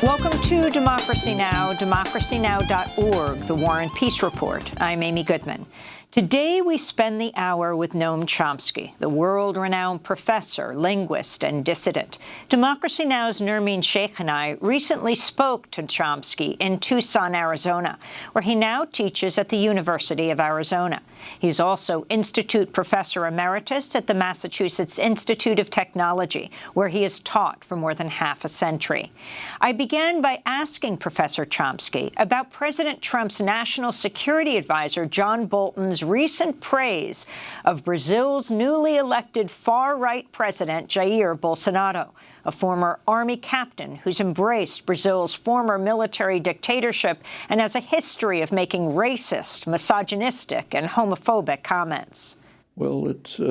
Welcome to Democracy Now!, democracynow.org, the War and Peace Report. I'm Amy Goodman. Today, we spend the hour with Noam Chomsky, the world-renowned professor, linguist, and dissident. Democracy Now!'s Nermeen Sheikh and I recently spoke to Chomsky in Tucson, Arizona, where he now teaches at the University of Arizona. He's also Institute Professor Emeritus at the Massachusetts Institute of Technology, where he has taught for more than half a century. I began by asking Professor Chomsky about President Trump's national security advisor, John Bolton's recent praise of Brazil's newly elected far-right president, Jair Bolsonaro, a former army captain who's embraced Brazil's former military dictatorship and has a history of making racist, misogynistic, and homophobic comments. Well, it's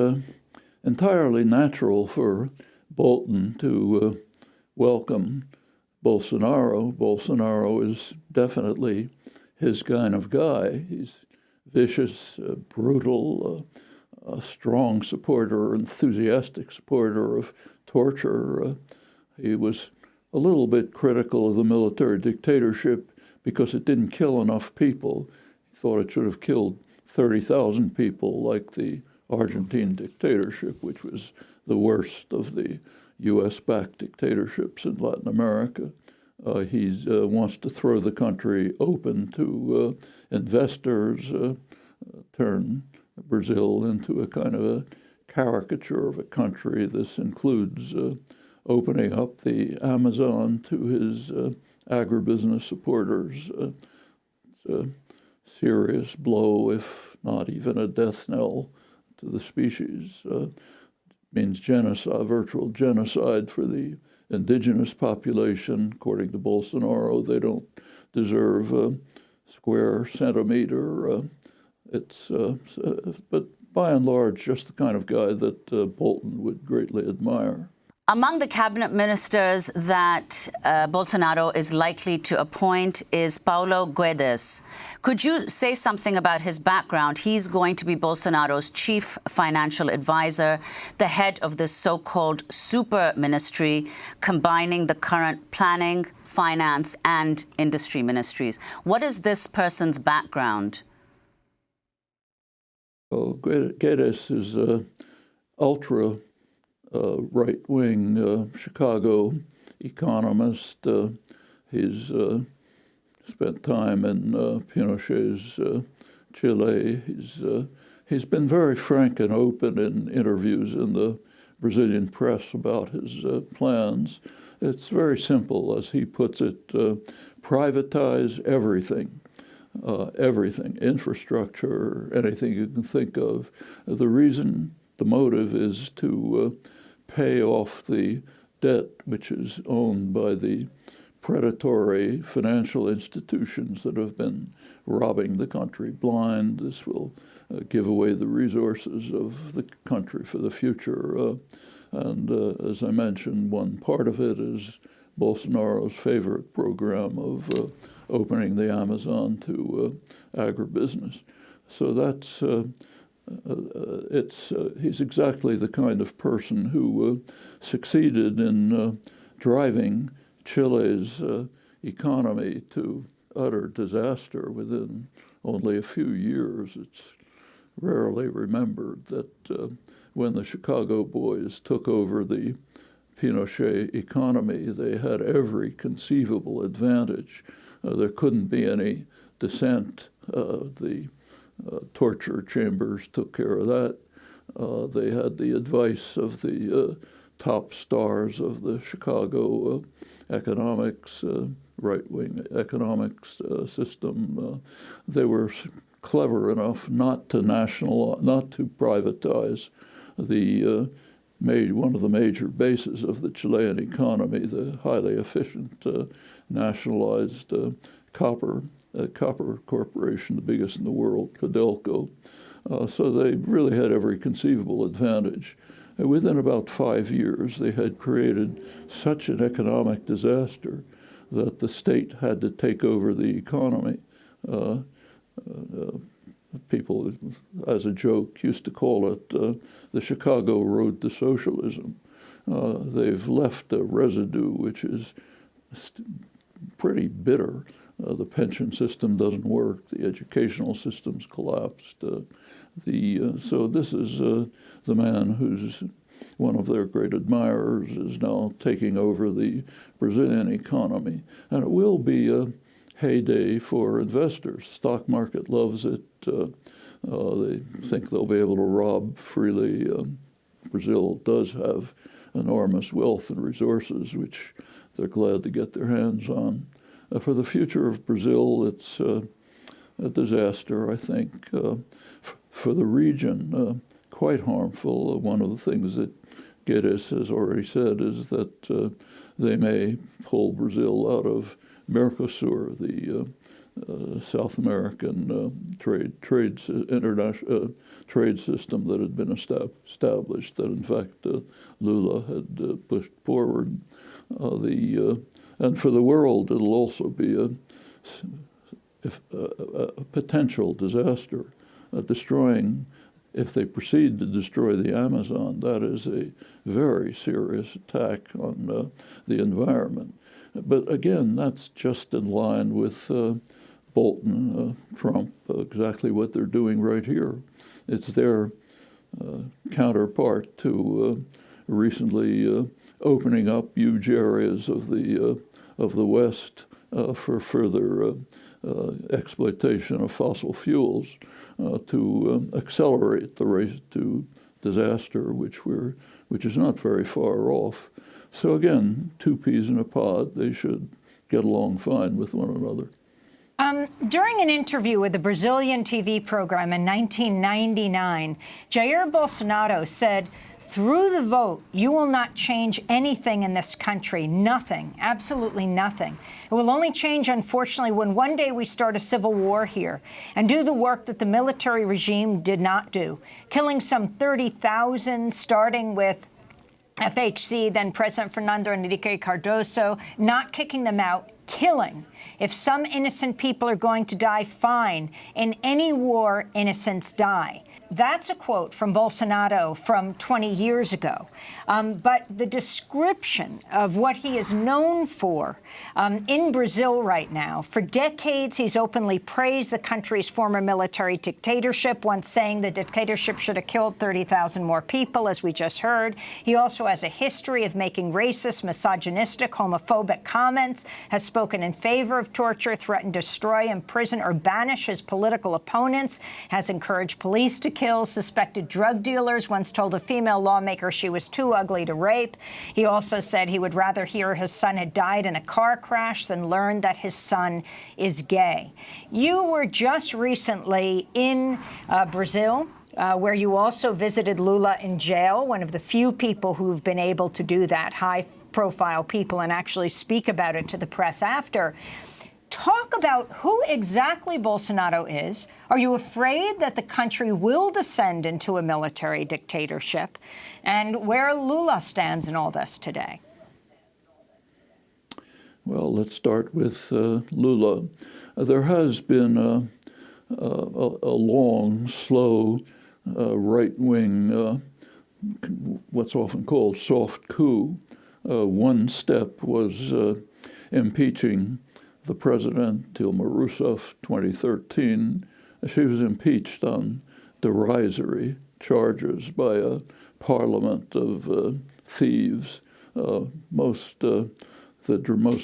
entirely natural for Bolton to welcome Bolsonaro. Bolsonaro is definitely his kind of guy. He's vicious, brutal, a strong supporter, enthusiastic supporter of torture. He was a little bit critical of the military dictatorship because it didn't kill enough people. He thought it should have killed 30,000 people like the Argentine dictatorship, which was the worst of the U.S.-backed dictatorships in Latin America. He wants to throw the country open to investors, turn Brazil into a kind of a caricature of a country. This includes opening up the Amazon to his agribusiness supporters. It's a serious blow, if not even a death knell, to the species. Means genocide, virtual genocide for the indigenous population. According to Bolsonaro, they don't deserve a square centimeter. But by and large, just the kind of guy that Bolton would greatly admire. Among the cabinet ministers that Bolsonaro is likely to appoint is Paulo Guedes. Could you say something about his background? He's going to be Bolsonaro's chief financial advisor, the head of this so-called super ministry, combining the current planning, finance, and industry ministries. What is this person's background? Well, Guedes is an ultra right-wing Chicago economist. He's spent time in Pinochet's Chile. He's been very frank and open in interviews in the Brazilian press about his plans. It's very simple, as he puts it, privatize everything. Everything, infrastructure, anything you can think of. The motive is to pay off the debt which is owned by the predatory financial institutions that have been robbing the country blind. This will give away the resources of the country for the future. As I mentioned, one part of it is Bolsonaro's favorite program of opening the Amazon to agribusiness. So that's he's exactly the kind of person who succeeded in driving Chile's economy to utter disaster within only a few years. It's rarely remembered that when the Chicago boys took over the Pinochet economy, they had every conceivable advantage. There couldn't be any dissent. The torture chambers took care of that. They had the advice of the top stars of the Chicago economics, right-wing economics system. They were clever enough not to privatize the one of the major bases of the Chilean economy, the highly efficient nationalized copper corporation, the biggest in the world, Codelco. So they really had every conceivable advantage. And within about 5 years, they had created such an economic disaster that the state had to take over the economy. People, as a joke, used to call it the Chicago Road to Socialism. They've left a residue which is pretty bitter. The pension system doesn't work. The educational system's collapsed. So this is the man who's one of their great admirers is now taking over the Brazilian economy. And it will be a heyday for investors. Stock market loves it. They think they'll be able to rob freely. Brazil does have enormous wealth and resources, which they're glad to get their hands on. For the future of Brazil, it's a disaster, I think. For the region, quite harmful. One of the things that Guedes has already said is that they may pull Brazil out of Mercosur, the South American international trade system that had been established, that in fact Lula had pushed forward. And for the world, it'll also be a potential disaster, destroying. If they proceed to destroy the Amazon, that is a very serious attack on the environment. But again, that's just in line with Bolton, Trump, exactly what they're doing right here. It's their counterpart to recently opening up huge areas of the West for further exploitation of fossil fuels to accelerate the race to disaster, which is not very far off. So again, two peas in a pod. They should get along fine with one another. During an interview with a Brazilian TV program in 1999, Jair Bolsonaro said, "Through the vote, you will not change anything in this country. Nothing, absolutely nothing. It will only change, unfortunately, when one day we start a civil war here and do the work that the military regime did not do, killing some 30,000, starting with FHC, then President Fernando Henrique Cardoso, not kicking them out, killing. If some innocent people are going to die, fine. In any war, innocents die." That's a quote from Bolsonaro from 20 years ago. But the description of what he is known for in Brazil right now, for decades he's openly praised the country's former military dictatorship, once saying the dictatorship should have killed 30,000 more people, as we just heard. He also has a history of making racist, misogynistic, homophobic comments, has spoken in favor of torture, threatened to destroy, imprison, or banish his political opponents, has encouraged police to kill suspected drug dealers, once told a female lawmaker she was too ugly to rape. He also said he would rather hear his son had died in a car crash than learn that his son is gay. You were just recently in Brazil, where you also visited Lula in jail, one of the few people who've been able to do that, high-profile people, and actually speak about it to the press after. Talk about who exactly Bolsonaro is. Are you afraid that the country will descend into a military dictatorship? And where Lula stands in all this today? Well, let's start with Lula. There has been a long, slow, right-wing, what's often called soft coup. One step was impeaching the president, Dilma Rousseff, 2013. She was impeached on derisory charges by a parliament of thieves. The most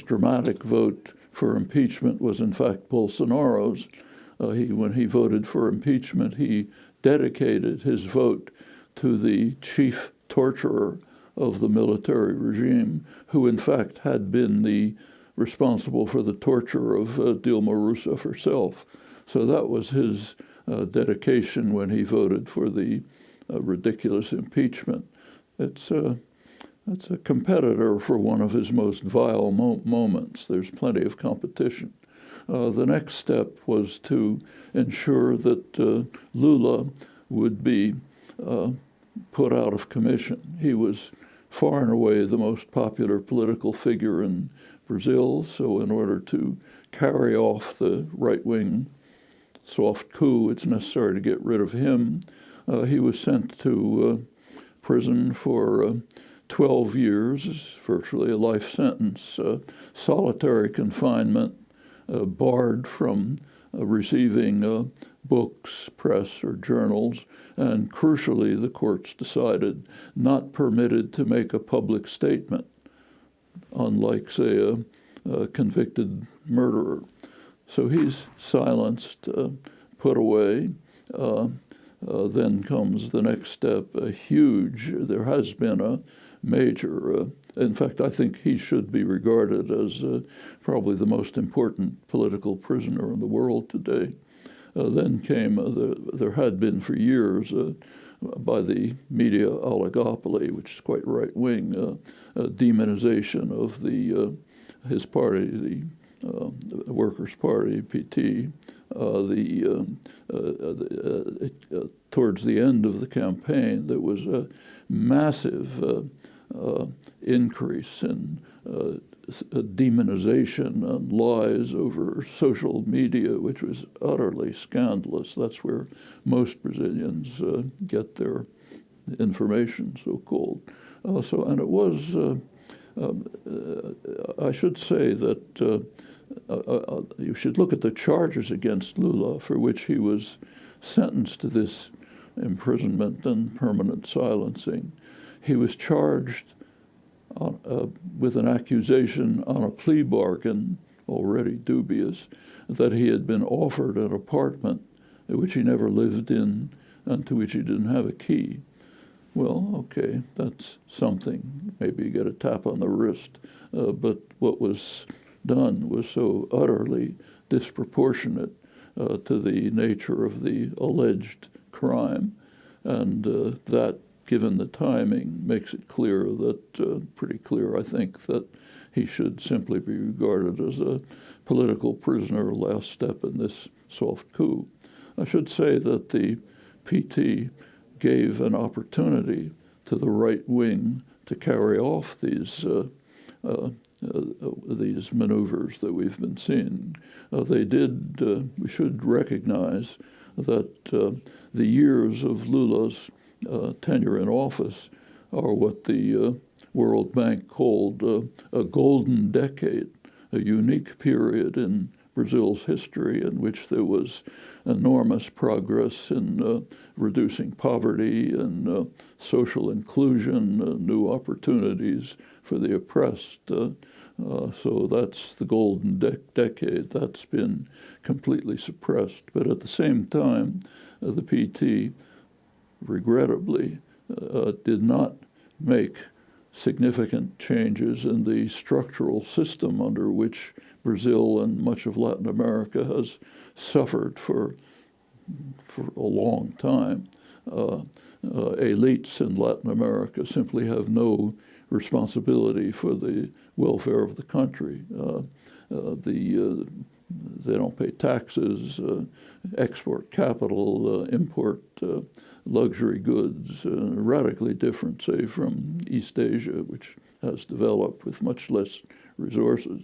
dramatic vote for impeachment was, in fact, Bolsonaro's. When he voted for impeachment, he dedicated his vote to the chief torturer of the military regime, who, in fact, had been responsible for the torture of Dilma Rousseff herself. So that was his dedication when he voted for the ridiculous impeachment. It's a competitor for one of his most vile moments. There's plenty of competition. The next step was to ensure that Lula would be put out of commission. He was far and away the most popular political figure in Brazil, so in order to carry off the right-wing soft coup, it's necessary to get rid of him. He was sent to prison for 12 years is virtually a life sentence, solitary confinement, barred from receiving books, press, or journals, and crucially, the courts decided not permitted to make a public statement, unlike, say, a convicted murderer. So he's silenced, put away. Then comes the next step, there has been a major, in fact, I think he should be regarded as probably the most important political prisoner in the world today. Then came, there had been for years, by the media oligopoly, which is quite right-wing, demonization of his party, the Workers' Party, PT, towards the end of the campaign, there was a massive increase in demonization and lies over social media, which was utterly scandalous. That's where most Brazilians get their information, so-called. And it was, I should say that you should look at the charges against Lula, for which he was sentenced to this imprisonment and permanent silencing. He was charged with an accusation on a plea bargain, already dubious, that he had been offered an apartment which he never lived in and to which he didn't have a key. Well, okay, that's something. Maybe you get a tap on the wrist. But what was done was so utterly disproportionate to the nature of the alleged crime. And that, given the timing, makes it clear that, pretty clear, I think, that he should simply be regarded as a political prisoner, last step in this soft coup. I should say that the PT gave an opportunity to the right wing to carry off these maneuvers that we've been seeing. They did, we should recognize that the years of Lula's tenure in office are what the World Bank called a golden decade, a unique period in Brazil's history in which there was enormous progress in reducing poverty and social inclusion, new opportunities for the oppressed. So that's the golden decade. That's been completely suppressed. But at the same time, the PT, regrettably, did not make significant changes in the structural system under which Brazil and much of Latin America has suffered for a long time. Elites in Latin America simply have no responsibility for the welfare of the country. They don't pay taxes, export capital, import luxury goods, radically different, say, from East Asia, which has developed with much less resources.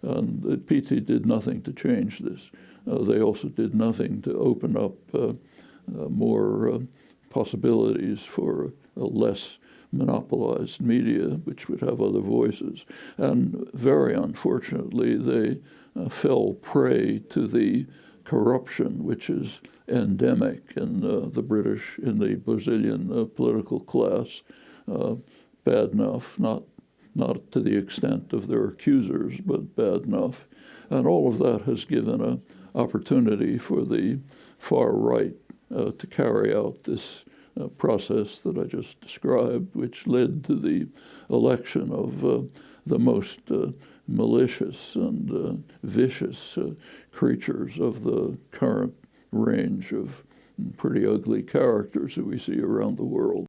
And the PT did nothing to change this. They also did nothing to open up more possibilities for a less monopolized media, which would have other voices. And very unfortunately, they fell prey to the corruption which is endemic in the Brazilian political class. Bad enough, not to the extent of their accusers, but bad enough. And all of that has given an opportunity for the far right to carry out this process that I just described, which led to the election of the most malicious and vicious creatures of the current range of pretty ugly characters that we see around the world.